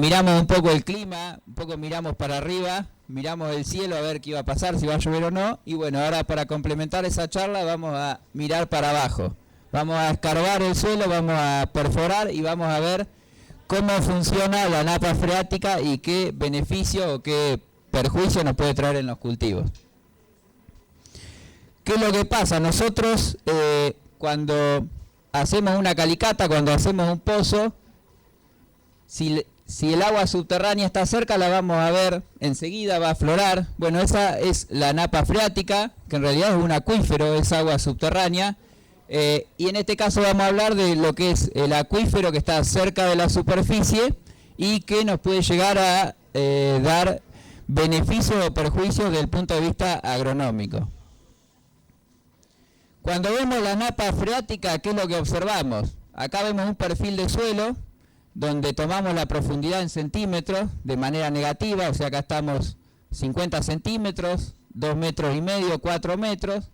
Miramos un poco el clima, un poco miramos para arriba, miramos el cielo a ver qué iba a pasar, si va a llover o no. Y bueno, ahora para complementar esa charla vamos a mirar para abajo. Vamos a escarbar el suelo, vamos a perforar y vamos a ver cómo funciona la napa freática y qué beneficio o qué perjuicio nos puede traer en los cultivos. ¿Qué es lo que pasa? Nosotros cuando hacemos una calicata, cuando hacemos un pozo, si el agua subterránea está cerca, la vamos a ver enseguida, va a aflorar. Bueno, esa es la napa freática, que en realidad es un acuífero, es agua subterránea. Y en este caso vamos a hablar de lo que es el acuífero que está cerca de la superficie y que nos puede llegar a dar beneficios o perjuicios desde el punto de vista agronómico. Cuando vemos la napa freática, ¿qué es lo que observamos? Acá vemos un perfil de suelo donde tomamos la profundidad en centímetros de manera negativa, o sea, acá estamos 50 centímetros, 2 metros y medio, 4 metros.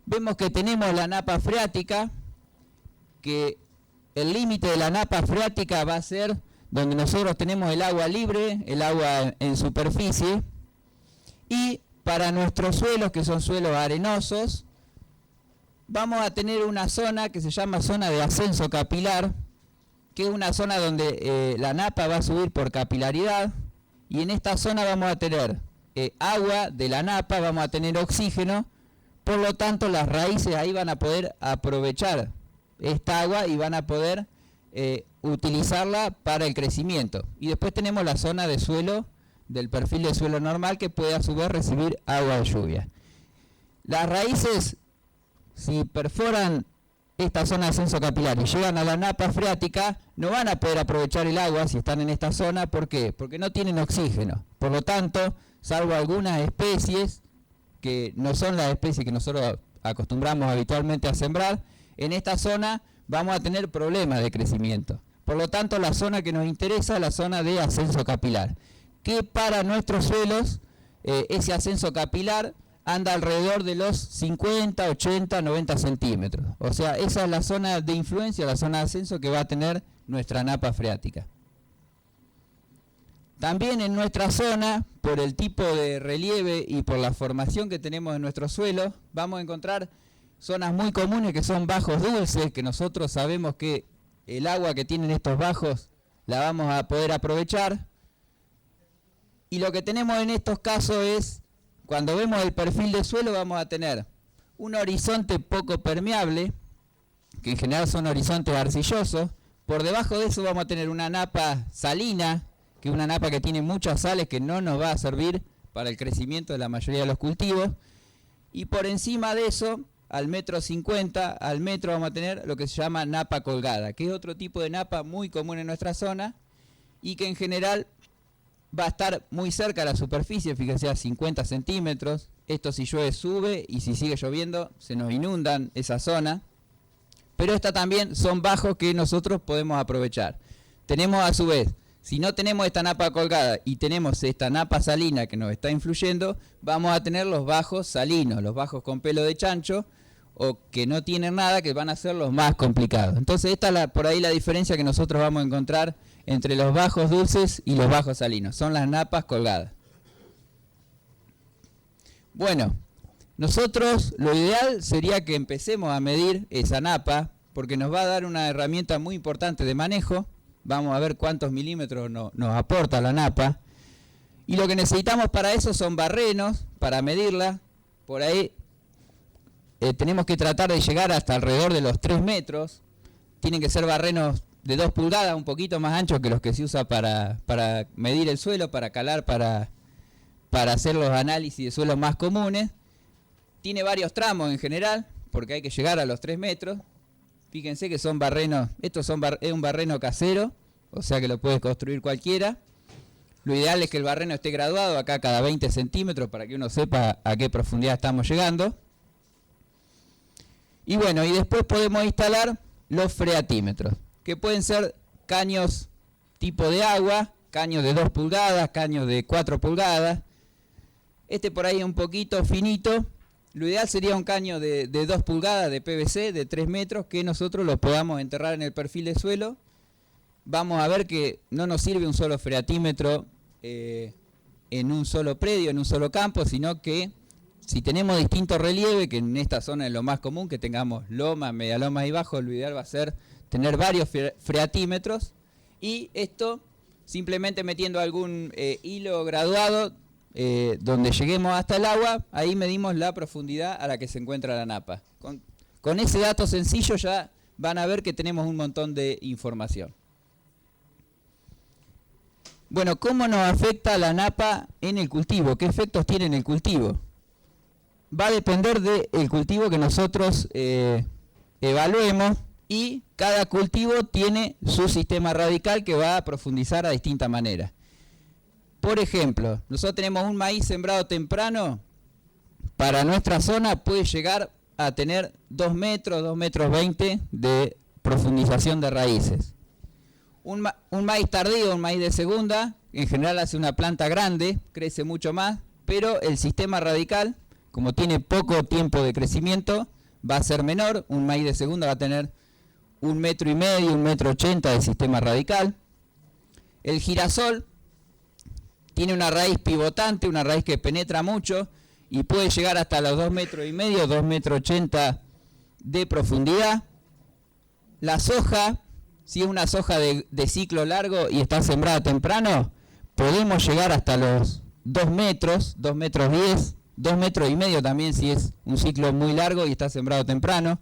Vemos que tenemos la napa freática, que el límite de la napa freática va a ser donde nosotros tenemos el agua libre, el agua en superficie, y para nuestros suelos, que son suelos arenosos, vamos a tener una zona que se llama zona de ascenso capilar, que es una zona donde la napa va a subir por capilaridad, y en esta zona vamos a tener agua de la napa, vamos a tener oxígeno, por lo tanto las raíces ahí van a poder aprovechar esta agua y van a poder utilizarla para el crecimiento. Y después tenemos la zona de suelo, del perfil de suelo normal, que puede a su vez recibir agua de lluvia. Las raíces, si perforan esta zona de ascenso capilar y llegan a la napa freática, no van a poder aprovechar el agua si están en esta zona. ¿Por qué? Porque no tienen oxígeno. Por lo tanto, salvo algunas especies, que no son las especies que nosotros acostumbramos habitualmente a sembrar, en esta zona vamos a tener problemas de crecimiento. Por lo tanto, la zona que nos interesa es la zona de ascenso capilar, que para nuestros suelos ese ascenso capilar anda alrededor de los 50, 80, 90 centímetros. O sea, esa es la zona de influencia, la zona de ascenso que va a tener nuestra napa freática. También en nuestra zona, por el tipo de relieve y por la formación que tenemos en nuestro suelo, vamos a encontrar zonas muy comunes que son bajos dulces, que nosotros sabemos que el agua que tienen estos bajos la vamos a poder aprovechar. Y lo que tenemos en estos casos es, cuando vemos el perfil de suelo, vamos a tener un horizonte poco permeable, que en general son horizontes arcillosos. Por debajo de eso vamos a tener una napa salina, que es una napa que tiene muchas sales que no nos va a servir para el crecimiento de la mayoría de los cultivos. Y por encima de eso, al metro 50, al metro vamos a tener lo que se llama napa colgada, que es otro tipo de napa muy común en nuestra zona y que en general va a estar muy cerca de la superficie, fíjense, a 50 centímetros. Esto si llueve sube y si sigue lloviendo se nos inundan esa zona. Pero esta también son bajos que nosotros podemos aprovechar. Tenemos a su vez, si no tenemos esta napa colgada y tenemos esta napa salina que nos está influyendo, vamos a tener los bajos salinos, los bajos con pelo de chancho o que no tienen nada, que van a ser los más complicados. Entonces esta es por ahí la diferencia que nosotros vamos a encontrar entre los bajos dulces y los bajos salinos. Son las napas colgadas. Bueno, nosotros lo ideal sería que empecemos a medir esa napa, porque nos va a dar una herramienta muy importante de manejo. Vamos a ver cuántos milímetros nos aporta la napa. Y lo que necesitamos para eso son barrenos, para medirla. Por ahí tenemos que tratar de llegar hasta alrededor de los 3 metros. Tienen que ser barrenos de 2 pulgadas, un poquito más anchos que los que se usa para medir el suelo, para calar, para hacer los análisis de suelos más comunes. Tiene varios tramos en general, porque hay que llegar a los 3 metros. Fíjense que son barrenos, es un barreno casero, o sea que lo puede construir cualquiera. Lo ideal es que el barreno esté graduado acá cada 20 centímetros para que uno sepa a qué profundidad estamos llegando. Y bueno, y después podemos instalar los freatímetros, que pueden ser caños tipo de agua, caños de 2 pulgadas, caños de 4 pulgadas. Este por ahí es un poquito finito. Lo ideal sería un caño de 2 pulgadas de PVC, de 3 metros, que nosotros lo podamos enterrar en el perfil de suelo vamos a ver que no nos sirve un solo freatímetro en un solo predio, en un solo campo, sino que si tenemos distinto relieve, que en esta zona es lo más común, que tengamos lomas, medialomas y bajos, lo ideal va a ser tener varios freatímetros, y esto simplemente metiendo algún hilo graduado donde lleguemos hasta el agua, ahí medimos la profundidad a la que se encuentra la napa. Con ese dato sencillo ya van a ver que tenemos un montón de información. Bueno, ¿cómo nos afecta la napa en el cultivo? ¿Qué efectos tiene en el cultivo? Va a depender del cultivo que nosotros evaluemos, y cada cultivo tiene su sistema radical que va a profundizar a distinta manera. Por ejemplo, nosotros tenemos un maíz sembrado temprano, para nuestra zona puede llegar a tener 2 metros, 2 metros 20 de profundización de raíces. Un maíz tardío, un maíz de segunda, en general hace una planta grande, crece mucho más, pero el sistema radical, como tiene poco tiempo de crecimiento, va a ser menor. Un maíz de segunda va a tener 1,5 metros, 1,80 metros de sistema radical. El girasol tiene una raíz pivotante, una raíz que penetra mucho y puede llegar hasta los 2,5 metros, 2,80 metros de profundidad. La soja, si es una soja de ciclo largo y está sembrada temprano, podemos llegar hasta los 2 metros, 2,10 metros, 2,5 metros también si es un ciclo muy largo y está sembrado temprano.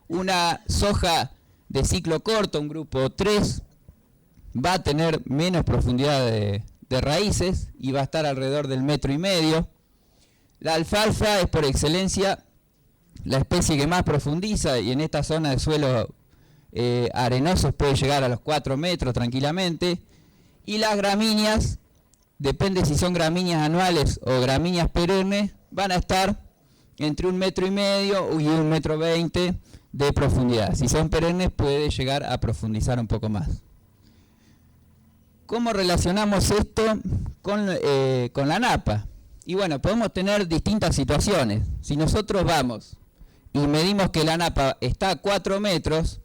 Una soja de ciclo corto, un grupo 3, va a tener menos profundidad de raíces y va a estar alrededor del 1,5 metros. La alfalfa es por excelencia la especie que más profundiza, y en esta zona de suelos arenosos puede llegar a los 4 metros tranquilamente. Y las gramíneas, depende si son gramíneas anuales o gramíneas perennes, van a estar entre 1,5 metros y 1,20 metros de profundidad. Si son perennes puede llegar a profundizar un poco más. ¿Cómo relacionamos esto con la napa? Y bueno, podemos tener distintas situaciones. Si nosotros vamos y medimos que la napa está a 4 metros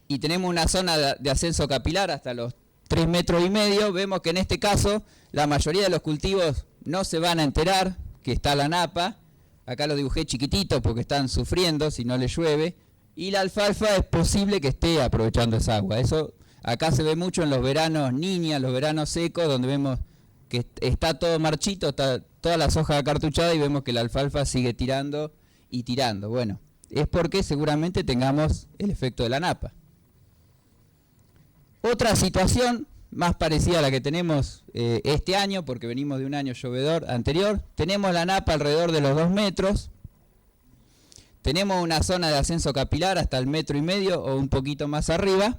y tenemos una zona de ascenso capilar hasta los 3,5 metros, vemos que en este caso la mayoría de los cultivos no se van a enterar que está la napa. Acá lo dibujé chiquitito porque están sufriendo si no les llueve. Y la alfalfa es posible que esté aprovechando esa agua. Eso acá se ve mucho en los veranos niñas, los veranos secos, donde vemos que está todo marchito, está toda la soja acartuchada y vemos que la alfalfa sigue tirando y tirando. Bueno, es porque seguramente tengamos el efecto de la napa. Otra situación más parecida a la que tenemos este año, porque venimos de un año llovedor anterior, tenemos la napa alrededor de los 2 metros, tenemos una zona de ascenso capilar hasta el 1,5 metros o un poquito más arriba.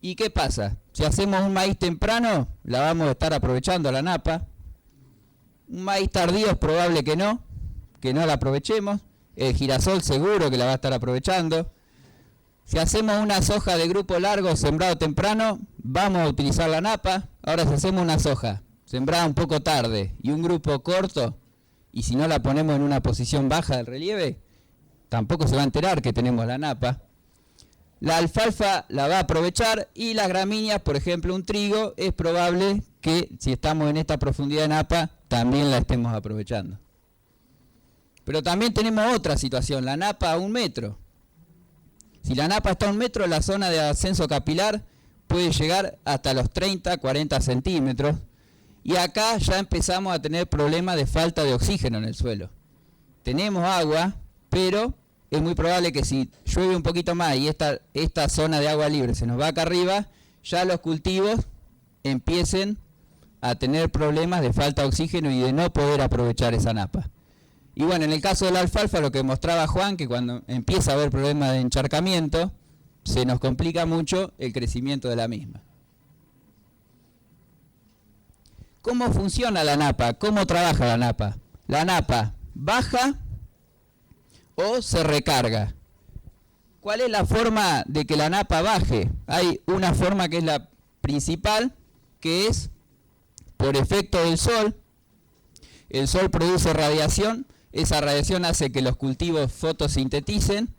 ¿Y qué pasa? Si hacemos un maíz temprano, la vamos a estar aprovechando la napa. Un maíz tardío es probable que no la aprovechemos. El girasol seguro que la va a estar aprovechando. Si hacemos una soja de grupo largo sembrado temprano, vamos a utilizar la napa. Ahora, si hacemos una soja sembrada un poco tarde y un grupo corto, y si no la ponemos en una posición baja del relieve, tampoco se va a enterar que tenemos la napa. La alfalfa la va a aprovechar, y las gramíneas, por ejemplo un trigo, es probable que si estamos en esta profundidad de napa también la estemos aprovechando. Pero también tenemos otra situación, la napa a 1 metro. Si la napa está a 1 metro, la zona de ascenso capilar puede llegar hasta los 30, 40 centímetros. Y acá ya empezamos a tener problemas de falta de oxígeno en el suelo. Tenemos agua, pero es muy probable que si llueve un poquito más y esta zona de agua libre se nos va acá arriba, ya los cultivos empiecen a tener problemas de falta de oxígeno y de no poder aprovechar esa napa. Y bueno, en el caso de la alfalfa, lo que mostraba Juan, que cuando empieza a haber problemas de encharcamiento, se nos complica mucho el crecimiento de la misma. ¿Cómo funciona la napa? ¿Cómo trabaja la napa? La napa baja o se recarga. ¿Cuál es la forma de que la napa baje? Hay una forma que es la principal, que es por efecto del sol. El sol produce radiación, esa radiación hace que los cultivos fotosinteticen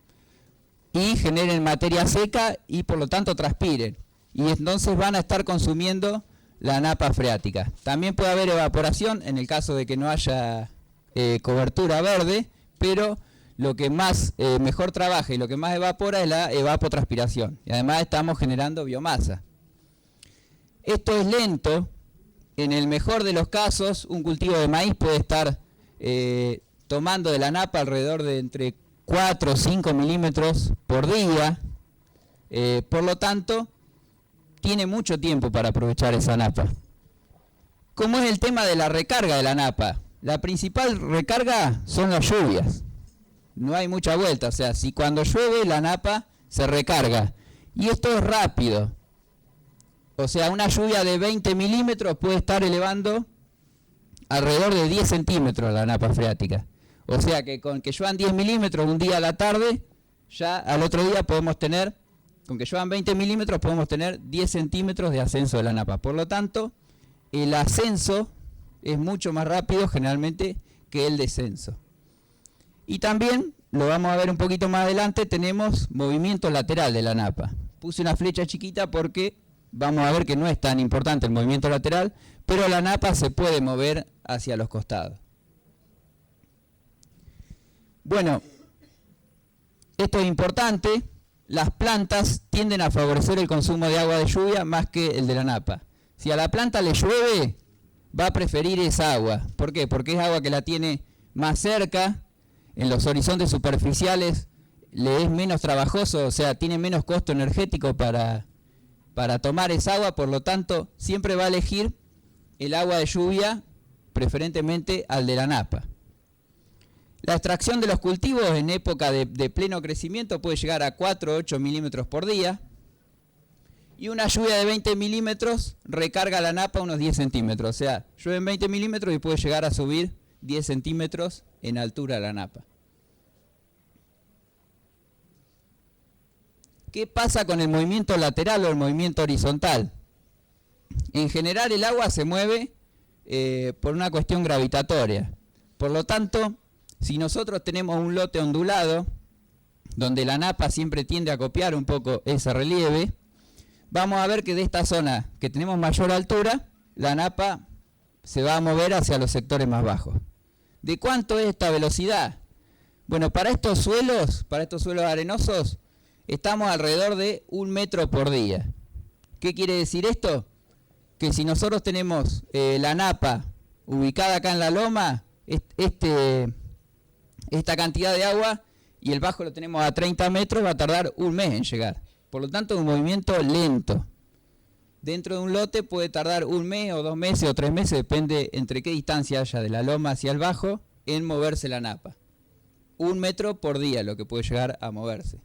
y generen materia seca y por lo tanto transpiren. y entonces van a estar consumiendo la napa freática. También puede haber evaporación en el caso de que no haya cobertura verde, pero lo que más mejor trabaja y lo que más evapora es la evapotranspiración. Y además estamos generando biomasa. Esto es lento. En el mejor de los casos, un cultivo de maíz puede estar tomando de la napa alrededor de entre 4 o 5 milímetros por día. Por lo tanto, tiene mucho tiempo para aprovechar esa napa. ¿Cómo es el tema de la recarga de la napa? La principal recarga son las lluvias. No hay mucha vuelta, o sea, si cuando llueve la napa se recarga. Y esto es rápido. O sea, una lluvia de 20 milímetros puede estar elevando alrededor de 10 centímetros la napa freática. O sea que con que lluevan 10 milímetros un día a la tarde, ya al otro día podemos tener, con que lluevan 20 milímetros podemos tener 10 centímetros de ascenso de la napa. Por lo tanto, el ascenso es mucho más rápido generalmente que el descenso. Y también, lo vamos a ver un poquito más adelante, tenemos movimiento lateral de la napa. Puse una flecha chiquita porque vamos a ver que no es tan importante el movimiento lateral, pero la napa se puede mover hacia los costados. Bueno, esto es importante. Las plantas tienden a favorecer el consumo de agua de lluvia más que el de la napa. Si a la planta le llueve, va a preferir esa agua. ¿Por qué? Porque es agua que la tiene más cerca, en los horizontes superficiales le es menos trabajoso, o sea, tiene menos costo energético para tomar esa agua, por lo tanto, siempre va a elegir el agua de lluvia, preferentemente al de la napa. La extracción de los cultivos en época de pleno crecimiento puede llegar a 4 o 8 milímetros por día, y una lluvia de 20 milímetros recarga la napa unos 10 centímetros, o sea, llueven 20 milímetros y puede llegar a subir 10 centímetros en altura la napa. ¿Qué pasa con el movimiento lateral o el movimiento horizontal? En general el agua se mueve por una cuestión gravitatoria. Por lo tanto, si nosotros tenemos un lote ondulado, donde la napa siempre tiende a copiar un poco ese relieve, vamos a ver que de esta zona que tenemos mayor altura, la napa se va a mover hacia los sectores más bajos. ¿De cuánto es esta velocidad? Bueno, para estos suelos arenosos, estamos alrededor de 1 metro por día. ¿Qué quiere decir esto? Que si nosotros tenemos la napa ubicada acá en la loma, esta cantidad de agua, y el bajo lo tenemos a 30 metros, va a tardar 1 mes en llegar. Por lo tanto, es un movimiento lento. Dentro de un lote puede tardar 1 mes o 2 meses o 3 meses, depende entre qué distancia haya de la loma hacia el bajo, en moverse la napa. 1 metro por día lo que puede llegar a moverse.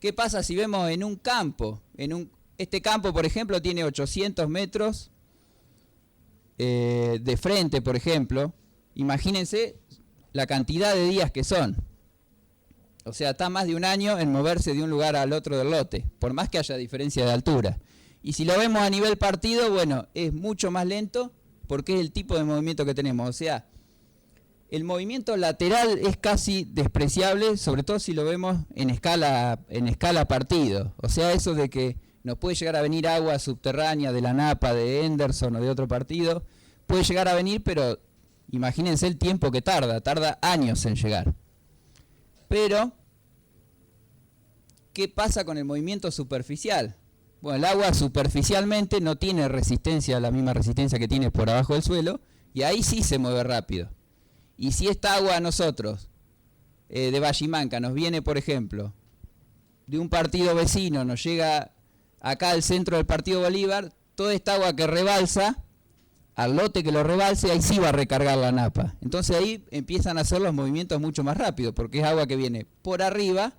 ¿Qué pasa si vemos en un campo? Este campo, por ejemplo, tiene 800 metros de frente, por ejemplo. Imagínense la cantidad de días que son. O sea, está más de 1 año en moverse de un lugar al otro del lote, por más que haya diferencia de altura. Y si lo vemos a nivel partido, bueno, es mucho más lento porque es el tipo de movimiento que tenemos. O sea, el movimiento lateral es casi despreciable, sobre todo si lo vemos en escala partido. O sea, eso de que nos puede llegar a venir agua subterránea de la napa, de Henderson o de otro partido, puede llegar a venir, pero imagínense el tiempo que tarda años en llegar. Pero, ¿qué pasa con el movimiento superficial? Bueno, el agua superficialmente no tiene resistencia, la misma resistencia que tiene por abajo del suelo, y ahí sí se mueve rápido. Y si esta agua a nosotros, de Vallimanca, nos viene, por ejemplo, de un partido vecino, nos llega acá al centro del partido Bolívar, toda esta agua que rebalsa, al lote que lo rebalse, ahí sí va a recargar la napa. Entonces ahí empiezan a hacer los movimientos mucho más rápido, porque es agua que viene por arriba,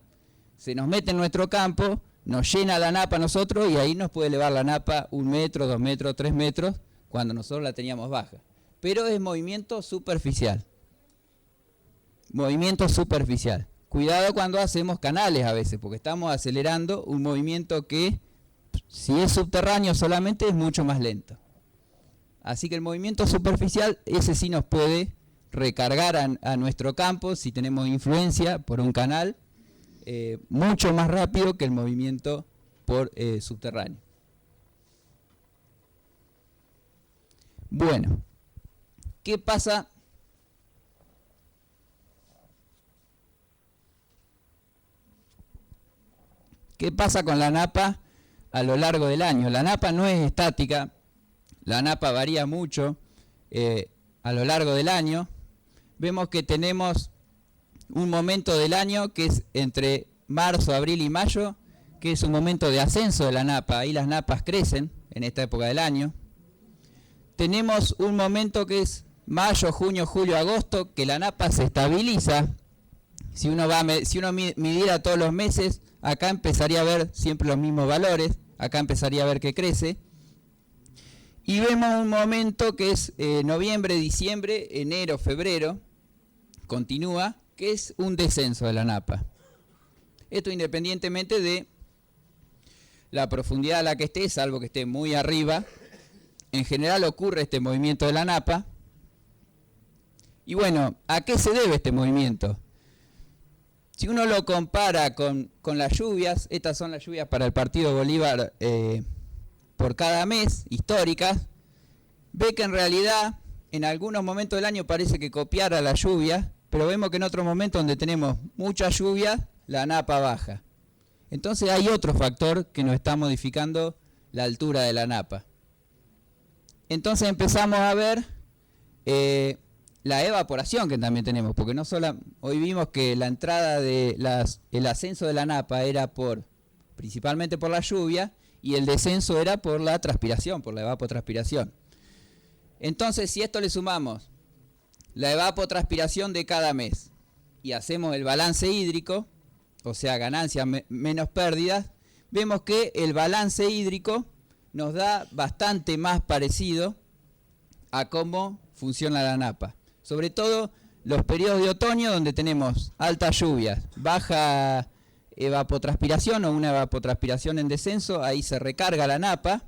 se nos mete en nuestro campo, nos llena la napa a nosotros y ahí nos puede elevar la napa 1 metro, 2 metros, 3 metros, cuando nosotros la teníamos baja. Pero es movimiento superficial. Movimiento superficial. Cuidado cuando hacemos canales a veces, porque estamos acelerando un movimiento que, si es subterráneo solamente, es mucho más lento. Así que el movimiento superficial, ese sí nos puede recargar a nuestro campo, si tenemos influencia por un canal, mucho más rápido que el movimiento por subterráneo. Bueno, ¿qué pasa? ¿Qué pasa con la napa a lo largo del año? La napa no es estática, la napa varía mucho a lo largo del año. Vemos que tenemos un momento del año que es entre marzo, abril y mayo, que es un momento de ascenso de la napa. Ahí las napas crecen en esta época del año. Tenemos un momento que es mayo, junio, julio, agosto, que la napa se estabiliza. Si uno midiera todos los meses, acá empezaría a ver siempre los mismos valores, acá empezaría a ver que crece. Y vemos un momento que es noviembre, diciembre, enero, febrero, continúa, que es un descenso de la napa. Esto independientemente de la profundidad a la que esté, salvo que esté muy arriba. En general ocurre este movimiento de la napa. Y bueno, ¿a qué se debe este movimiento? Si uno lo compara con las lluvias, estas son las lluvias para el partido Bolívar por cada mes, históricas, ve que en realidad en algunos momentos del año parece que copiara la lluvia, pero vemos que en otros momentos donde tenemos mucha lluvia, la napa baja. Entonces hay otro factor que nos está modificando la altura de la napa. Entonces empezamos a ver la evaporación que también tenemos, porque no solo hoy vimos que la entrada el ascenso de la napa era principalmente por la lluvia, y el descenso era por la transpiración, por la evapotranspiración. Entonces, si esto le sumamos la evapotranspiración de cada mes y hacemos el balance hídrico, o sea, ganancias menos pérdidas, vemos que el balance hídrico nos da bastante más parecido a cómo funciona la napa. Sobre todo los periodos de otoño donde tenemos altas lluvias, baja evapotranspiración o una evapotranspiración en descenso, ahí se recarga la napa.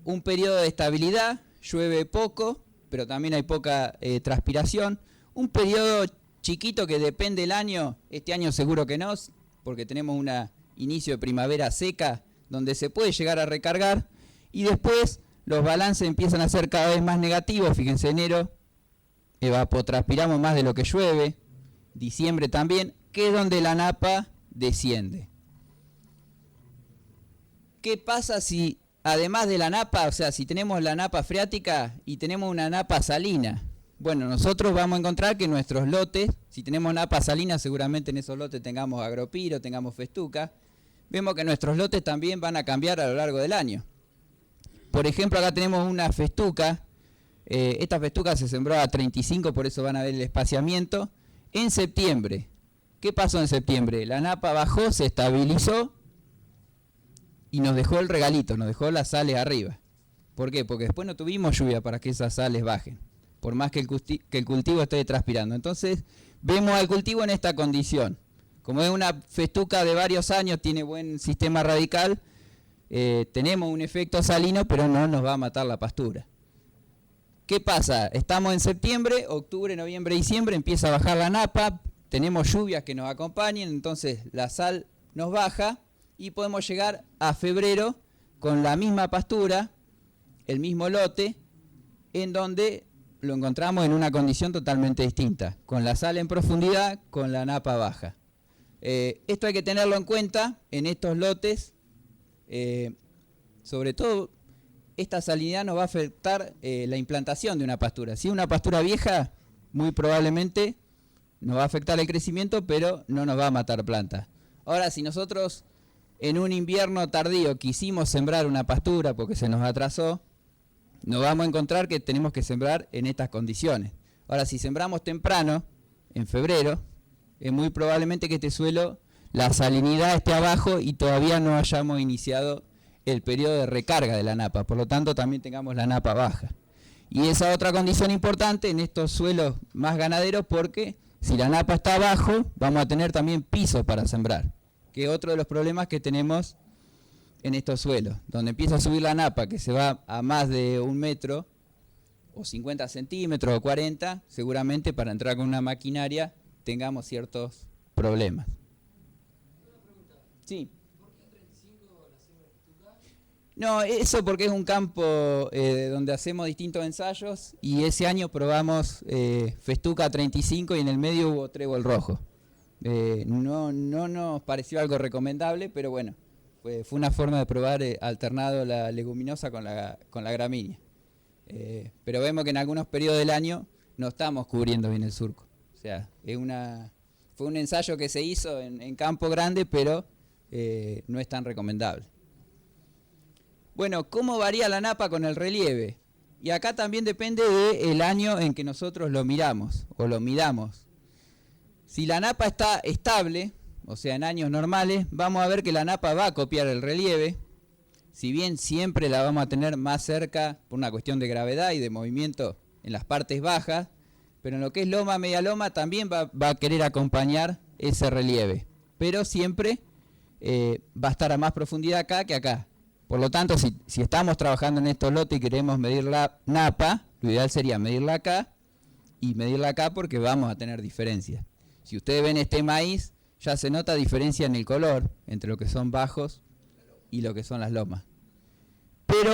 Un periodo de estabilidad, llueve poco, pero también hay poca transpiración. Un periodo chiquito que depende del año, este año seguro que no, porque tenemos un inicio de primavera seca donde se puede llegar a recargar, y después los balances empiezan a ser cada vez más negativos. Fíjense, enero evapotranspiramos más de lo que llueve, diciembre también, que es donde la napa desciende. ¿Qué pasa si además de la napa, o sea, si tenemos la napa freática y tenemos una napa salina? Bueno, nosotros vamos a encontrar que nuestros lotes, si tenemos napa salina, seguramente en esos lotes tengamos agropiro, tengamos festuca. Vemos que nuestros lotes también van a cambiar a lo largo del año. Por ejemplo, acá tenemos una festuca. Esta festuca se sembró a 35, por eso van a ver el espaciamiento. En septiembre, ¿qué pasó en septiembre? La napa bajó, se estabilizó y nos dejó el regalito, nos dejó las sales arriba. ¿Por qué? Porque después no tuvimos lluvia para que esas sales bajen, por más que el cultivo esté transpirando. Entonces, vemos al cultivo en esta condición. Como es una festuca de varios años, tiene buen sistema radical, tenemos un efecto salino, pero no nos va a matar la pastura. ¿Qué pasa? Estamos en septiembre, octubre, noviembre, diciembre, empieza a bajar la napa, tenemos lluvias que nos acompañen, entonces la sal nos baja y podemos llegar a febrero con la misma pastura, el mismo lote, en donde lo encontramos en una condición totalmente distinta, con la sal en profundidad, con la napa baja. Esto hay que tenerlo en cuenta en estos lotes, sobre todo esta salinidad nos va a afectar la implantación de una pastura. Si es una pastura vieja, muy probablemente nos va a afectar el crecimiento, pero no nos va a matar plantas. Ahora, si nosotros en un invierno tardío quisimos sembrar una pastura porque se nos atrasó, nos vamos a encontrar que tenemos que sembrar en estas condiciones. Ahora, si sembramos temprano, en febrero, es muy probablemente que este suelo, la salinidad esté abajo y todavía no hayamos iniciado el periodo de recarga de la napa, por lo tanto también tengamos la napa baja. Y esa otra condición importante en estos suelos más ganaderos, porque si la napa está abajo, vamos a tener también piso para sembrar, que es otro de los problemas que tenemos en estos suelos, donde empieza a subir la napa, que se va a más de 1 metro, o 50 centímetros, o 40, seguramente para entrar con una maquinaria tengamos ciertos problemas. Sí. No, eso porque es un campo donde hacemos distintos ensayos y ese año probamos Festuca 35 y en el medio hubo trébol rojo. No nos pareció algo recomendable, pero bueno, fue una forma de probar alternado la leguminosa con la gramínea. Pero vemos que en algunos periodos del año no estamos cubriendo bien el surco. O sea, fue un ensayo que se hizo en campo grande, pero no es tan recomendable. Bueno, ¿cómo varía la napa con el relieve? Y acá también depende del año en que nosotros lo miramos o lo midamos. Si la napa está estable, o sea, en años normales, vamos a ver que la napa va a copiar el relieve, si bien siempre la vamos a tener más cerca por una cuestión de gravedad y de movimiento en las partes bajas, pero en lo que es loma, media loma, también va a querer acompañar ese relieve, pero siempre va a estar a más profundidad acá que acá. Por lo tanto, si estamos trabajando en estos lotes y queremos medir la napa, lo ideal sería medirla acá y medirla acá porque vamos a tener diferencias. Si ustedes ven este maíz, ya se nota diferencia en el color entre lo que son bajos y lo que son las lomas. Pero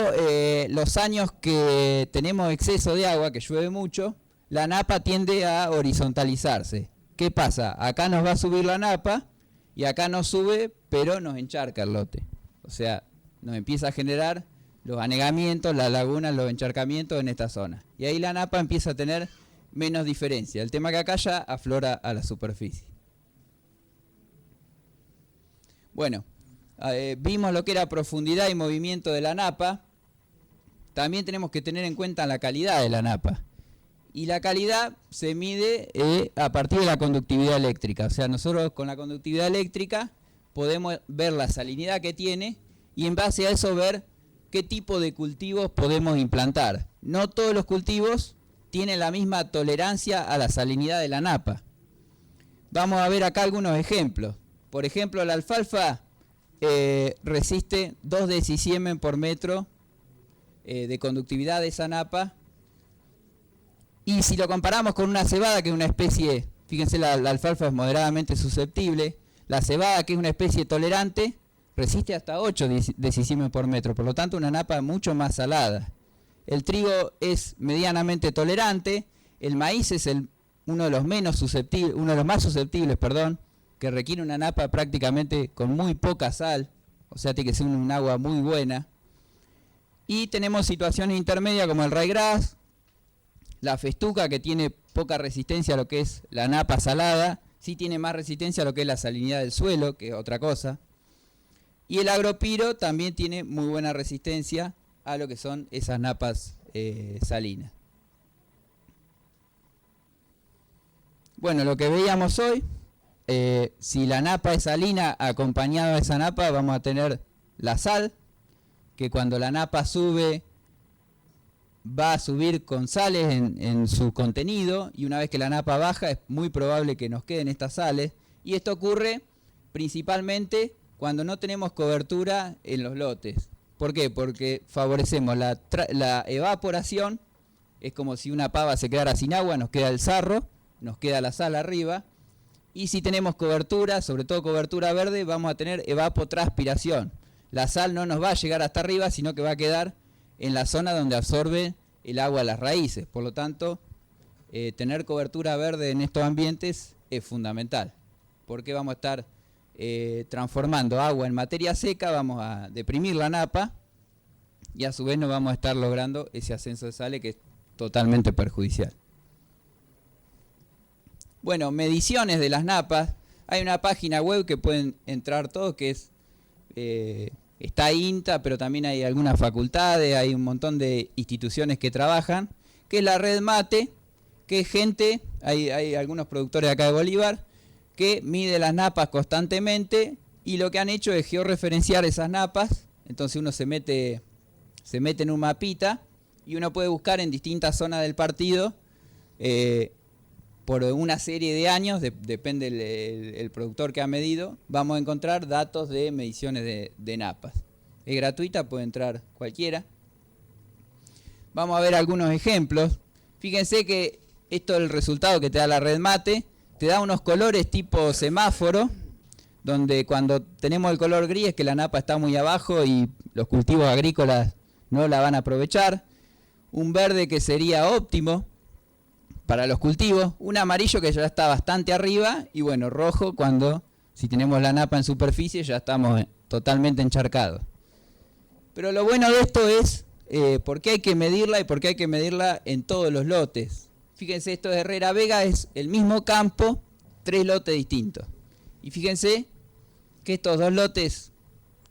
los años que tenemos exceso de agua, que llueve mucho, la napa tiende a horizontalizarse. ¿Qué pasa? Acá nos va a subir la napa y acá no sube, pero nos encharca el lote. O sea, nos empieza a generar los anegamientos, las lagunas, los encharcamientos en esta zona. Y ahí la napa empieza a tener menos diferencia. El tema que acá ya aflora a la superficie. Bueno, vimos lo que era profundidad y movimiento de la napa. También tenemos que tener en cuenta la calidad de la napa. Y la calidad se mide a partir de la conductividad eléctrica. O sea, nosotros con la conductividad eléctrica podemos ver la salinidad que tiene y en base a eso ver qué tipo de cultivos podemos implantar. No todos los cultivos tienen la misma tolerancia a la salinidad de la napa. Vamos a ver acá algunos ejemplos. Por ejemplo, la alfalfa resiste 2 decisiemen por metro de conductividad de esa napa. Y si lo comparamos con una cebada, que es una especie, fíjense, la alfalfa es moderadamente susceptible. La cebada, que es una especie tolerante, resiste hasta 8 decisiemen por metro, por lo tanto una napa mucho más salada. El trigo es medianamente tolerante, el maíz es uno de los más susceptibles, que requiere una napa prácticamente con muy poca sal, o sea, tiene que ser un agua muy buena. Y tenemos situaciones intermedias como el ryegrass, la festuca, que tiene poca resistencia a lo que es la napa salada, sí tiene más resistencia a lo que es la salinidad del suelo, que es otra cosa. Y el agropiro también tiene muy buena resistencia a lo que son esas napas salinas. Bueno, lo que veíamos hoy, si la napa es salina, acompañado de esa napa vamos a tener la sal, que cuando la napa sube va a subir con sales en su contenido, y una vez que la napa baja es muy probable que nos queden estas sales, y esto ocurre principalmente cuando no tenemos cobertura en los lotes. ¿Por qué? Porque favorecemos la evaporación, es como si una pava se quedara sin agua, nos queda el sarro, nos queda la sal arriba, y si tenemos cobertura, sobre todo cobertura verde, vamos a tener evapotranspiración. La sal no nos va a llegar hasta arriba, sino que va a quedar en la zona donde absorbe el agua a las raíces. Por lo tanto, tener cobertura verde en estos ambientes es fundamental, porque vamos a estar transformando agua en materia seca, vamos a deprimir la napa y a su vez no vamos a estar logrando ese ascenso de sales que es totalmente perjudicial. Bueno, mediciones de las napas. Hay una página web que pueden entrar todos, que es está INTA, pero también hay algunas facultades, hay un montón de instituciones que trabajan, que es la Red Mate, que es gente, hay algunos productores de acá de Bolívar, que mide las napas constantemente y lo que han hecho es georreferenciar esas napas. Entonces uno se mete en un mapita y uno puede buscar en distintas zonas del partido por una serie de años, depende el productor que ha medido, vamos a encontrar datos de mediciones de napas. Es gratuita, puede entrar cualquiera. Vamos a ver algunos ejemplos. Fíjense que esto es el resultado que te da la Red Mate. Te da unos colores tipo semáforo, donde cuando tenemos el color gris es que la napa está muy abajo y los cultivos agrícolas no la van a aprovechar. Un verde que sería óptimo para los cultivos. Un amarillo que ya está bastante arriba. Y bueno, rojo cuando, si tenemos la napa en superficie, ya estamos totalmente encharcados. Pero lo bueno de esto es por qué hay que medirla y por qué hay que medirla en todos los lotes. Fíjense, esto de Herrera Vega es el mismo campo, 3 lotes distintos. Y fíjense que estos 2 lotes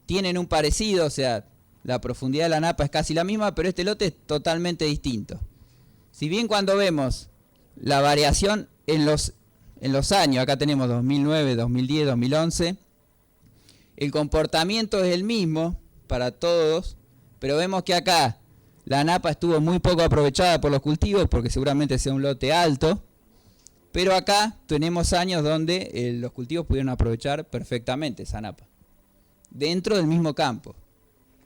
tienen un parecido, o sea, la profundidad de la napa es casi la misma, pero este lote es totalmente distinto. Si bien cuando vemos la variación en los años, acá tenemos 2009, 2010, 2011, el comportamiento es el mismo para todos, pero vemos que acá la napa estuvo muy poco aprovechada por los cultivos, porque seguramente sea un lote alto, pero acá tenemos años donde los cultivos pudieron aprovechar perfectamente esa napa, dentro del mismo campo.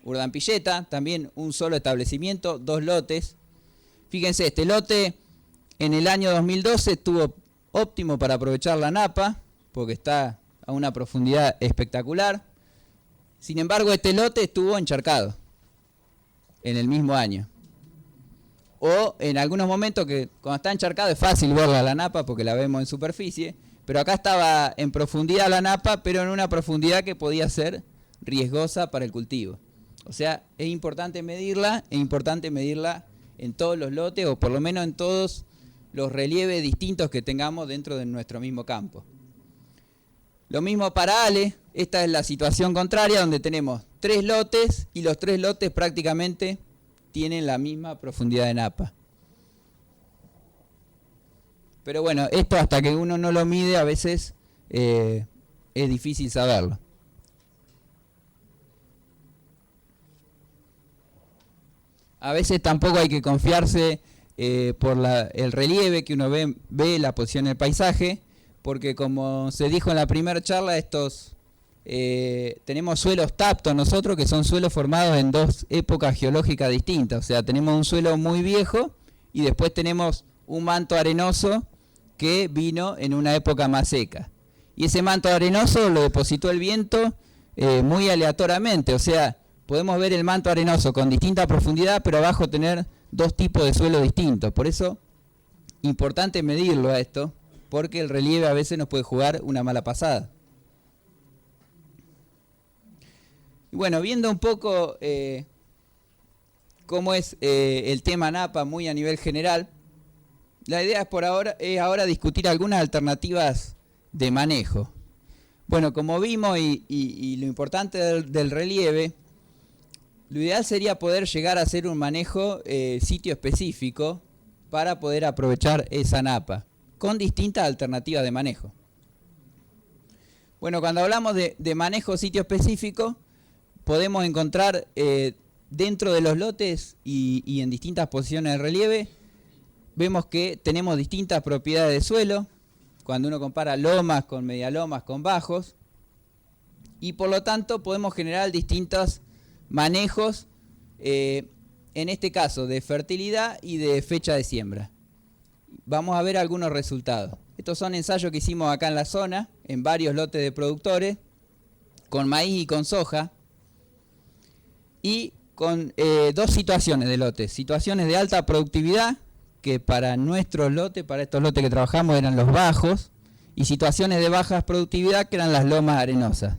Urdampilleta, también un solo establecimiento, 2 lotes. Fíjense, este lote en el año 2012 estuvo óptimo para aprovechar la napa, porque está a una profundidad espectacular. Sin embargo, este lote estuvo encharcado en el mismo año. O en algunos momentos que cuando está encharcado es fácil verla la napa porque la vemos en superficie, pero acá estaba en profundidad la napa, pero en una profundidad que podía ser riesgosa para el cultivo. O sea, es importante medirla en todos los lotes o por lo menos en todos los relieves distintos que tengamos dentro de nuestro mismo campo. Lo mismo para Ale, esta es la situación contraria donde tenemos 3 lotes y los 3 lotes prácticamente tienen la misma profundidad de napa. Pero bueno, esto hasta que uno no lo mide a veces es difícil saberlo. A veces tampoco hay que confiarse por el relieve que uno ve la posición del paisaje, porque como se dijo en la primera charla, tenemos suelos taptos nosotros, que son suelos formados en 2 épocas geológicas distintas. O sea, tenemos un suelo muy viejo y después tenemos un manto arenoso que vino en una época más seca. Y ese manto arenoso lo depositó el viento muy aleatoriamente. O sea, podemos ver el manto arenoso con distinta profundidad, pero abajo tener 2 tipos de suelo distintos. Por eso, importante medirlo a esto, porque el relieve a veces nos puede jugar una mala pasada. Y bueno, viendo un poco cómo es el tema napa muy a nivel general, la idea es ahora discutir algunas alternativas de manejo. Bueno, como vimos y lo importante del relieve, lo ideal sería poder llegar a hacer un manejo sitio específico para poder aprovechar esa napa, con distintas alternativas de manejo. Bueno, cuando hablamos de manejo sitio específico, podemos encontrar dentro de los lotes y en distintas posiciones de relieve, vemos que tenemos distintas propiedades de suelo, cuando uno compara lomas con medialomas con bajos, y por lo tanto podemos generar distintos manejos, en este caso de fertilidad y de fecha de siembra. Vamos a ver algunos resultados. Estos son ensayos que hicimos acá en la zona, en varios lotes de productores, con maíz y con soja, y con 2 situaciones de lotes. Situaciones de alta productividad, que para nuestros lotes, para estos lotes que trabajamos, eran los bajos, y situaciones de baja productividad, que eran las lomas arenosas.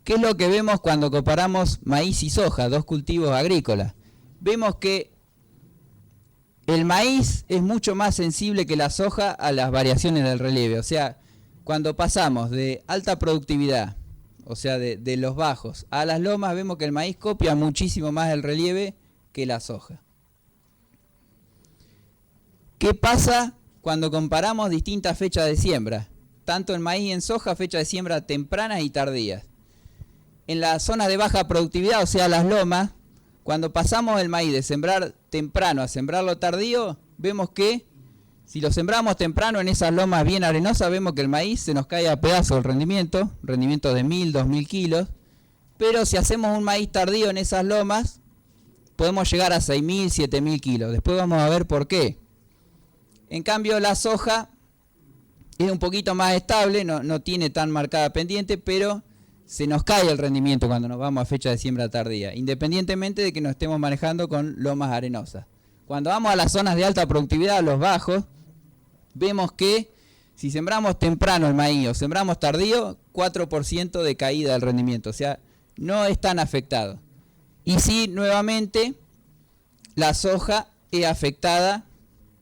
¿Qué es lo que vemos cuando comparamos maíz y soja, 2 cultivos agrícolas? Vemos que el maíz es mucho más sensible que la soja a las variaciones del relieve. O sea, cuando pasamos de alta productividad, o sea, de los bajos a las lomas, vemos que el maíz copia muchísimo más el relieve que la soja. ¿Qué pasa cuando comparamos distintas fechas de siembra? Tanto en maíz y en soja, fechas de siembra tempranas y tardías. En las zonas de baja productividad, o sea, las lomas, cuando pasamos el maíz de sembrar temprano a sembrarlo tardío, vemos que si lo sembramos temprano en esas lomas bien arenosas, vemos que el maíz se nos cae a pedazos el rendimiento de 1000, 2000 kilos, pero si hacemos un maíz tardío en esas lomas, podemos llegar a 6000, 7000 kilos. Después vamos a ver por qué. En cambio, la soja es un poquito más estable, no tiene tan marcada pendiente, pero se nos cae el rendimiento cuando nos vamos a fecha de siembra tardía, independientemente de que nos estemos manejando con lomas arenosas. Cuando vamos a las zonas de alta productividad, a los bajos, vemos que si sembramos temprano el maíz o sembramos tardío, 4% de caída del rendimiento, o sea, no es tan afectado. Y sí, nuevamente, la soja es afectada,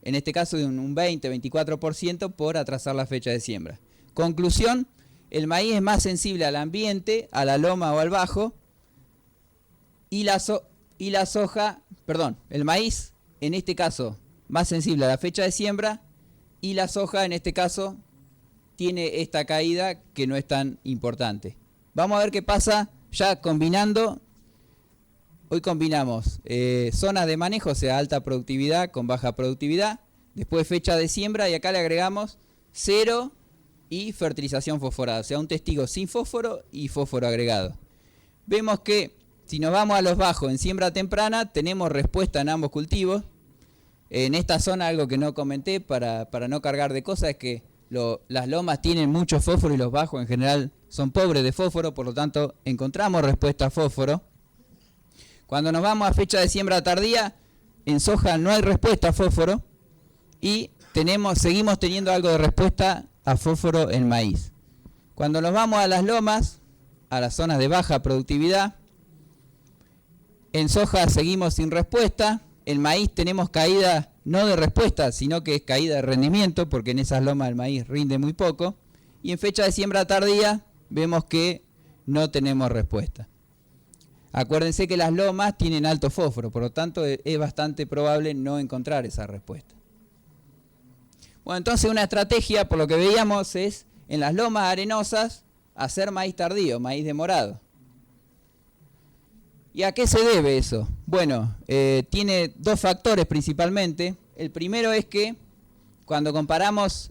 en este caso de un 20-24% por atrasar la fecha de siembra. Conclusión, el maíz es más sensible al ambiente, a la loma o al bajo, y la soja, perdón, el maíz, en este caso, más sensible a la fecha de siembra, y la soja, en este caso, tiene esta caída que no es tan importante. Vamos a ver qué pasa ya combinando. Hoy combinamos zonas de manejo, o sea, alta productividad con baja productividad, después fecha de siembra y acá le agregamos 0 y fertilización fosforada, o sea, un testigo sin fósforo y fósforo agregado. Vemos que si nos vamos a los bajos en siembra temprana, tenemos respuesta en ambos cultivos. En esta zona, algo que no comenté para no cargar de cosas, es que las lomas tienen mucho fósforo y los bajos en general son pobres de fósforo, por lo tanto encontramos respuesta a fósforo. Cuando nos vamos a fecha de siembra tardía, en soja no hay respuesta a fósforo y seguimos teniendo algo de respuesta a fósforo en maíz. Cuando nos vamos a las lomas, a las zonas de baja productividad, en soja seguimos sin respuesta. En maíz tenemos caída no de respuesta, sino que es caída de rendimiento, porque en esas lomas el maíz rinde muy poco. Y en fecha de siembra tardía vemos que no tenemos respuesta. Acuérdense que las lomas tienen alto fósforo, por lo tanto es bastante probable no encontrar esa respuesta. Bueno, entonces una estrategia, por lo que veíamos, es en las lomas arenosas hacer maíz tardío, maíz demorado. ¿Y a qué se debe eso? Bueno, tiene dos factores principalmente. El primero es que cuando comparamos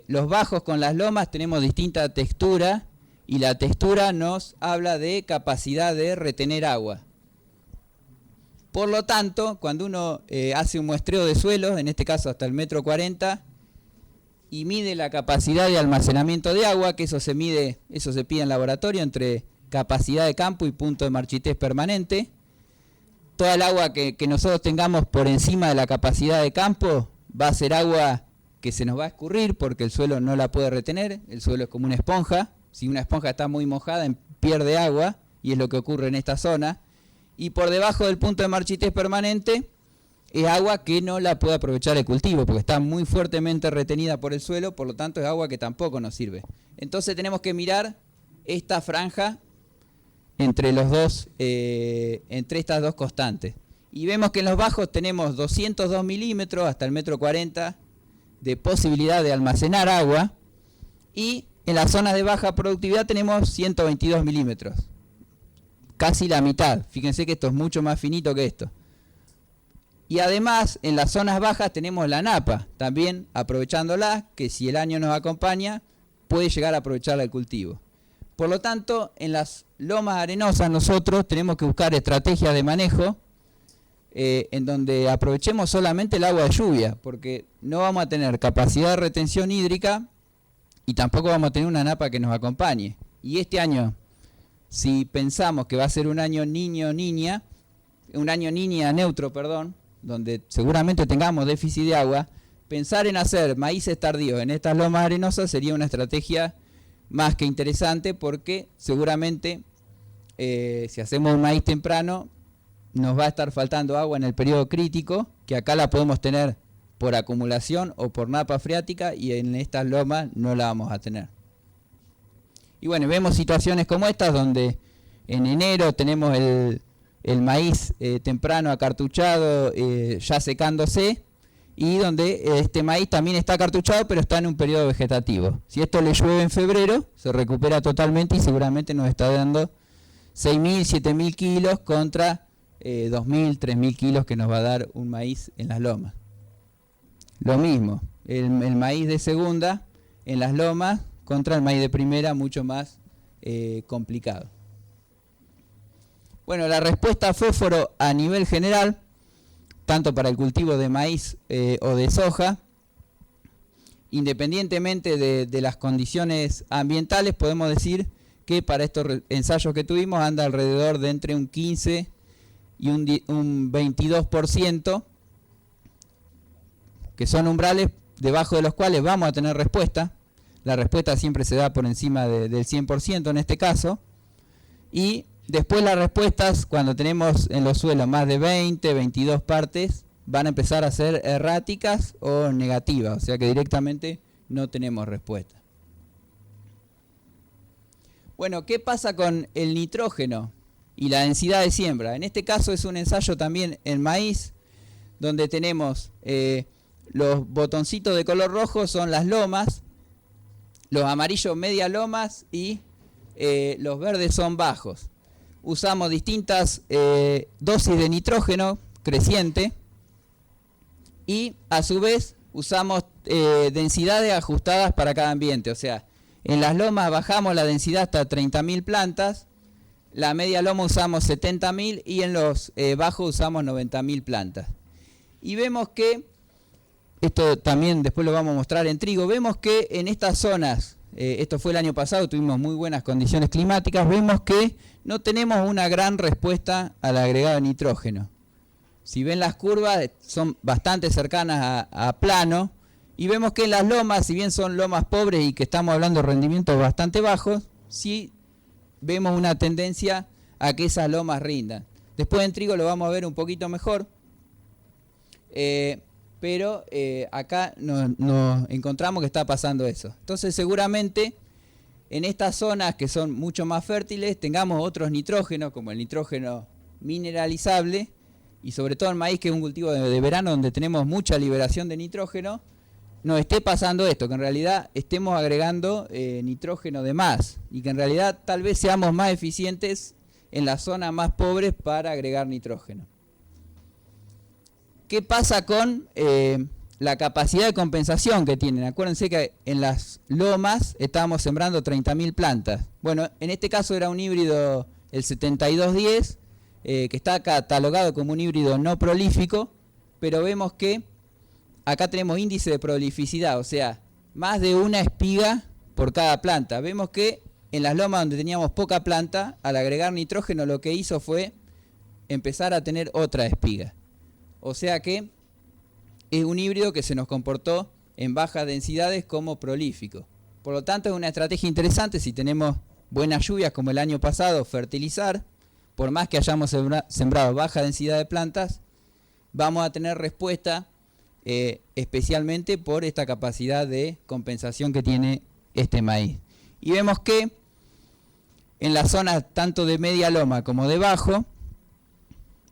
los bajos con las lomas tenemos distinta textura y la textura nos habla de capacidad de retener agua. Por lo tanto, cuando uno hace un muestreo de suelos, en este caso hasta el 1,40 m, y mide la capacidad de almacenamiento de agua, que eso se pide en laboratorio entre capacidad de campo y punto de marchitez permanente. Toda el agua que nosotros tengamos por encima de la capacidad de campo va a ser agua que se nos va a escurrir porque el suelo no la puede retener. El suelo es como una esponja. Si una esponja está muy mojada, pierde agua, y es lo que ocurre en esta zona. Y por debajo del punto de marchitez permanente es agua que no la puede aprovechar el cultivo porque está muy fuertemente retenida por el suelo, por lo tanto es agua que tampoco nos sirve. Entonces tenemos que mirar esta franja entre estas dos constantes. Y vemos que en los bajos tenemos 202 milímetros hasta el 1,40 m de posibilidad de almacenar agua, y en las zonas de baja productividad tenemos 122 milímetros, casi la mitad. Fíjense que esto es mucho más finito que esto. Y además en las zonas bajas tenemos la napa, también aprovechándola, que si el año nos acompaña puede llegar a aprovecharla el cultivo. Por lo tanto, en las lomas arenosas nosotros tenemos que buscar estrategias de manejo en donde aprovechemos solamente el agua de lluvia, porque no vamos a tener capacidad de retención hídrica y tampoco vamos a tener una napa que nos acompañe. Y este año, si pensamos que va a ser un año niña neutro, donde seguramente tengamos déficit de agua, pensar en hacer maíces tardíos en estas lomas arenosas sería una estrategia más que interesante, porque seguramente si hacemos un maíz temprano nos va a estar faltando agua en el periodo crítico, que acá la podemos tener por acumulación o por napa freática, y en estas lomas no la vamos a tener. Y bueno, vemos situaciones como estas donde en enero tenemos el maíz temprano acartuchado ya secándose, y donde este maíz también está acartuchado pero está en un periodo vegetativo. Si esto le llueve en febrero, se recupera totalmente y seguramente nos está dando 6.000, 7.000 kilos contra 2.000, 3.000 kilos que nos va a dar un maíz en las lomas. Lo mismo, el maíz de segunda en las lomas contra el maíz de primera, mucho más complicado. Bueno, la respuesta a fósforo a nivel general, tanto para el cultivo de maíz o de soja, independientemente de las condiciones ambientales, podemos decir que para estos ensayos que tuvimos anda alrededor de entre un 15 y un 22%, que son umbrales debajo de los cuales vamos a tener respuesta. La respuesta siempre se da por encima del 100% en este caso. Y después las respuestas, cuando tenemos en los suelos más de 20, 22 partes, van a empezar a ser erráticas o negativas, o sea que directamente no tenemos respuesta. Bueno, ¿qué pasa con el nitrógeno y la densidad de siembra? En este caso es un ensayo también en maíz, donde tenemos los botoncitos de color rojo son las lomas, los amarillos media lomas y los verdes son bajos. Usamos distintas dosis de nitrógeno creciente y a su vez usamos densidades ajustadas para cada ambiente. O sea, en las lomas bajamos la densidad hasta 30.000 plantas, la media loma usamos 70.000 y en los bajos usamos 90.000 plantas. Y vemos que, esto también después lo vamos a mostrar en trigo, vemos que en estas zonas, esto fue el año pasado, tuvimos muy buenas condiciones climáticas, vemos que no tenemos una gran respuesta al agregado de nitrógeno. Si ven las curvas, son bastante cercanas a plano, y vemos que en las lomas, si bien son lomas pobres y que estamos hablando de rendimientos bastante bajos, sí vemos una tendencia a que esas lomas rindan. Después en trigo lo vamos a ver un poquito mejor, pero acá nos encontramos que está pasando eso. Entonces seguramente en estas zonas que son mucho más fértiles tengamos otros nitrógenos, como el nitrógeno mineralizable, y sobre todo el maíz, que es un cultivo de verano donde tenemos mucha liberación de nitrógeno, nos esté pasando esto, que en realidad estemos agregando nitrógeno de más, y que en realidad tal vez seamos más eficientes en las zonas más pobres para agregar nitrógeno. ¿Qué pasa con la capacidad de compensación que tienen? Acuérdense que en las lomas estábamos sembrando 30.000 plantas. Bueno, en este caso era un híbrido, el 7210, que está catalogado como un híbrido no prolífico, pero vemos que acá tenemos índice de prolificidad, o sea, más de una espiga por cada planta. Vemos que en las lomas donde teníamos poca planta, al agregar nitrógeno lo que hizo fue empezar a tener otra espiga. O sea que es un híbrido que se nos comportó en bajas densidades como prolífico. Por lo tanto, es una estrategia interesante si tenemos buenas lluvias como el año pasado, fertilizar. Por más que hayamos sembrado baja densidad de plantas, vamos a tener respuesta especialmente por esta capacidad de compensación que tiene este maíz. Y vemos que en las zonas tanto de media loma como de bajo,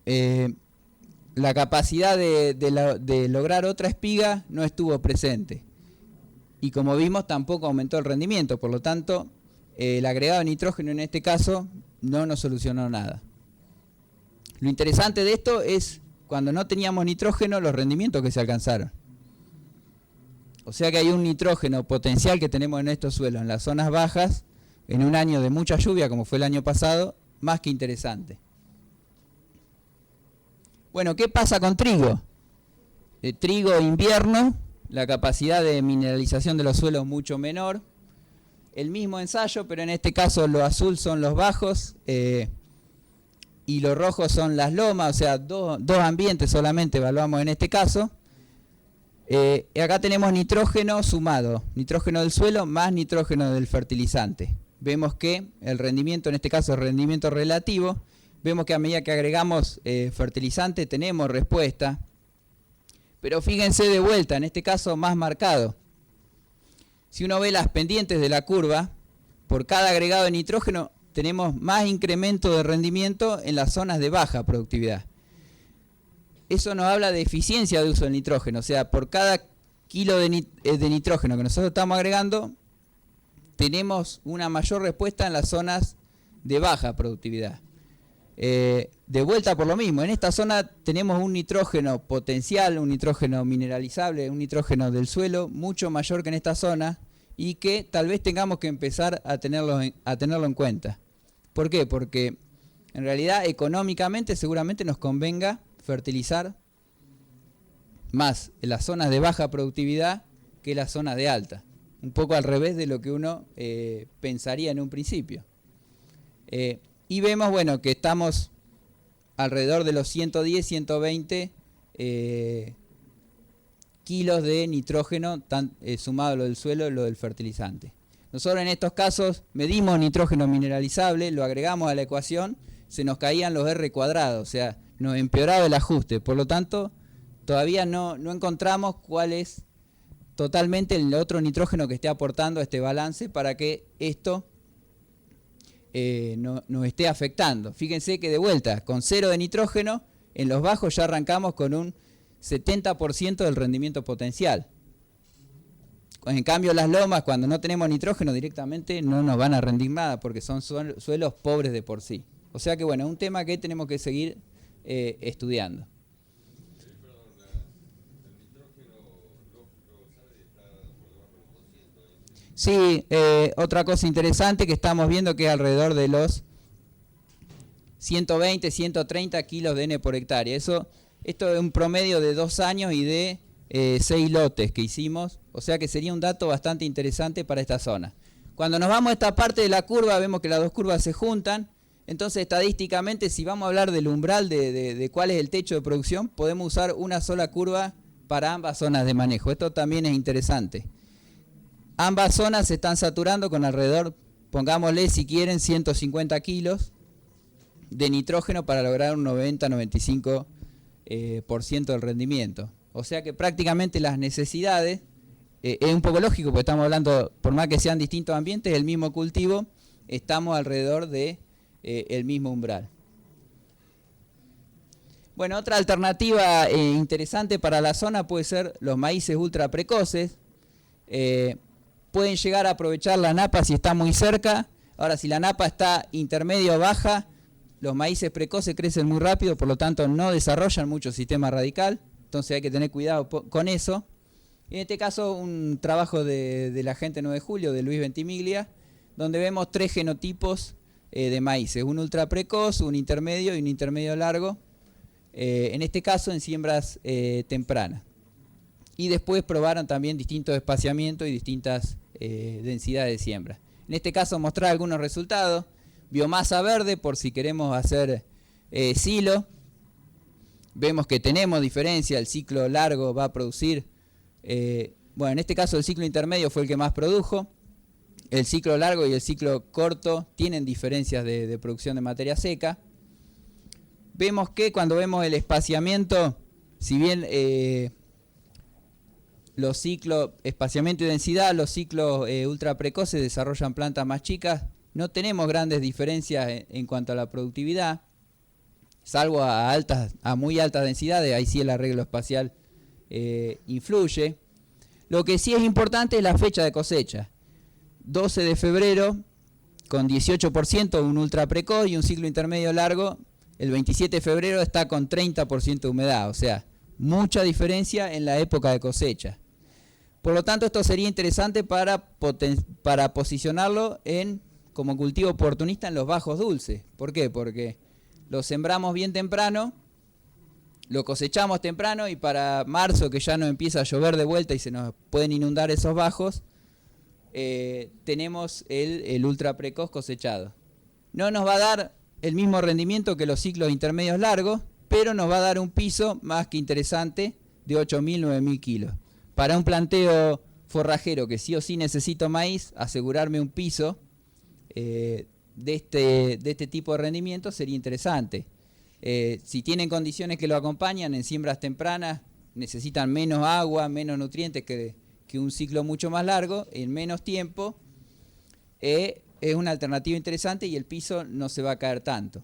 la capacidad de lograr otra espiga no estuvo presente. Y como vimos, tampoco aumentó el rendimiento. Por lo tanto, el agregado de nitrógeno en este caso no nos solucionó nada. Lo interesante de esto es cuando no teníamos nitrógeno, los rendimientos que se alcanzaron. O sea que hay un nitrógeno potencial que tenemos en estos suelos, en las zonas bajas, en un año de mucha lluvia, como fue el año pasado, más que interesante. Bueno, ¿qué pasa con trigo? Trigo invierno, la capacidad de mineralización de los suelos mucho menor. El mismo ensayo, pero en este caso lo azul son los bajos y los rojos son las lomas, o sea, dos ambientes solamente evaluamos en este caso. Y acá tenemos nitrógeno sumado, nitrógeno del suelo más nitrógeno del fertilizante. Vemos que el rendimiento, en este caso el rendimiento relativo, vemos que a medida que agregamos fertilizante tenemos respuesta. Pero fíjense de vuelta, en este caso más marcado. Si uno ve las pendientes de la curva, por cada agregado de nitrógeno tenemos más incremento de rendimiento en las zonas de baja productividad. Eso nos habla de eficiencia de uso del nitrógeno, o sea, por cada kilo de nitrógeno que nosotros estamos agregando, tenemos una mayor respuesta en las zonas de baja productividad. De vuelta por lo mismo, en esta zona tenemos un nitrógeno potencial, un nitrógeno mineralizable, un nitrógeno del suelo mucho mayor que en esta zona y que tal vez tengamos que empezar a tenerlo en cuenta. ¿Por qué? Porque en realidad económicamente seguramente nos convenga fertilizar más en las zonas de baja productividad que las zonas de alta. Un poco al revés de lo que uno pensaría en un principio. Y vemos, bueno, que estamos alrededor de los 110, 120 kilos de nitrógeno, sumado a lo del suelo y lo del fertilizante. Nosotros en estos casos medimos nitrógeno mineralizable, lo agregamos a la ecuación, se nos caían los R cuadrados, o sea, nos empeoraba el ajuste. Por lo tanto, todavía no encontramos cuál es totalmente el otro nitrógeno que esté aportando a este balance para que esto nos esté afectando. Fíjense que de vuelta, con 0 de nitrógeno, en los bajos ya arrancamos con un 70% del rendimiento potencial. En cambio, las lomas, cuando no tenemos nitrógeno, directamente no nos van a rendir nada porque son suelos pobres de por sí. O sea que, bueno, es un tema que tenemos que seguir estudiando. Sí, otra cosa interesante que estamos viendo que es alrededor de los 120, 130 kilos de N por hectárea. Esto es un promedio de 2 años y de 6 lotes que hicimos, o sea que sería un dato bastante interesante para esta zona. Cuando nos vamos a esta parte de la curva, vemos que las dos curvas se juntan, entonces estadísticamente si vamos a hablar del umbral de cuál es el techo de producción, podemos usar una sola curva para ambas zonas de manejo. Esto también es interesante. Ambas zonas se están saturando con alrededor, pongámosle si quieren, 150 kilos de nitrógeno para lograr un 90-95% del rendimiento. O sea que prácticamente las necesidades, es un poco lógico porque estamos hablando, por más que sean distintos ambientes, el mismo cultivo, estamos alrededor de el mismo umbral. Bueno, otra alternativa interesante para la zona puede ser los maíces ultra precoces. Pueden llegar a aprovechar la napa si está muy cerca. Ahora, si la napa está intermedio o baja, los maíces precoces crecen muy rápido, por lo tanto no desarrollan mucho sistema radical. Entonces hay que tener cuidado con eso. En este caso, un trabajo de la gente 9 de julio, de Luis Ventimiglia, donde vemos 3 genotipos de maíces. Un ultra precoz, un intermedio y un intermedio largo. En este caso, en siembras tempranas. Y después probaron también distintos espaciamientos y distintas densidades de siembra. En este caso mostrar algunos resultados. Biomasa verde por si queremos hacer silo. Vemos que tenemos diferencia, el ciclo largo va a producir, bueno, en este caso el ciclo intermedio fue el que más produjo. El ciclo largo y el ciclo corto tienen diferencias de producción de materia seca. Vemos que cuando vemos el espaciamiento, si bien los ciclos, espaciamiento y densidad, los ciclos ultra precoces desarrollan plantas más chicas, no tenemos grandes diferencias en cuanto a la productividad, salvo a muy altas densidades, ahí sí el arreglo espacial influye. Lo que sí es importante es la fecha de cosecha. 12 de febrero con 18%, un ultra precoz y un ciclo intermedio largo. El 27 de febrero está con 30% de humedad, o sea, mucha diferencia en la época de cosecha. Por lo tanto, esto sería interesante para posicionarlo como cultivo oportunista en los bajos dulces. ¿Por qué? Porque lo sembramos bien temprano, lo cosechamos temprano y para marzo, que ya nos empieza a llover de vuelta y se nos pueden inundar esos bajos, tenemos el ultra precoz cosechado. No nos va a dar el mismo rendimiento que los ciclos intermedios largos, pero nos va a dar un piso más que interesante de 8.000, 9.000 kilos. Para un planteo forrajero que sí o sí necesito maíz, asegurarme un piso de este tipo de rendimiento sería interesante. Si tienen condiciones que lo acompañan en siembras tempranas, necesitan menos agua, menos nutrientes que un ciclo mucho más largo, en menos tiempo, es una alternativa interesante y el piso no se va a caer tanto.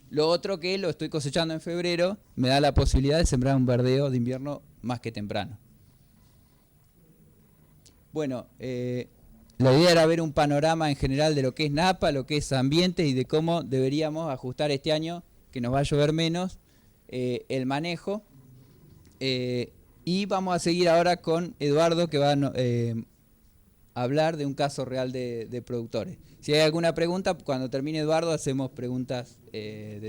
Lo otro que lo estoy cosechando en febrero, me da la posibilidad de sembrar un verdeo de invierno más que temprano. Bueno, la idea era ver un panorama en general de lo que es Napa, lo que es ambiente y de cómo deberíamos ajustar este año, que nos va a llover menos, el manejo. Y vamos a seguir ahora con Eduardo, que va a hablar de un caso real de productores. Si hay alguna pregunta, cuando termine Eduardo hacemos preguntas de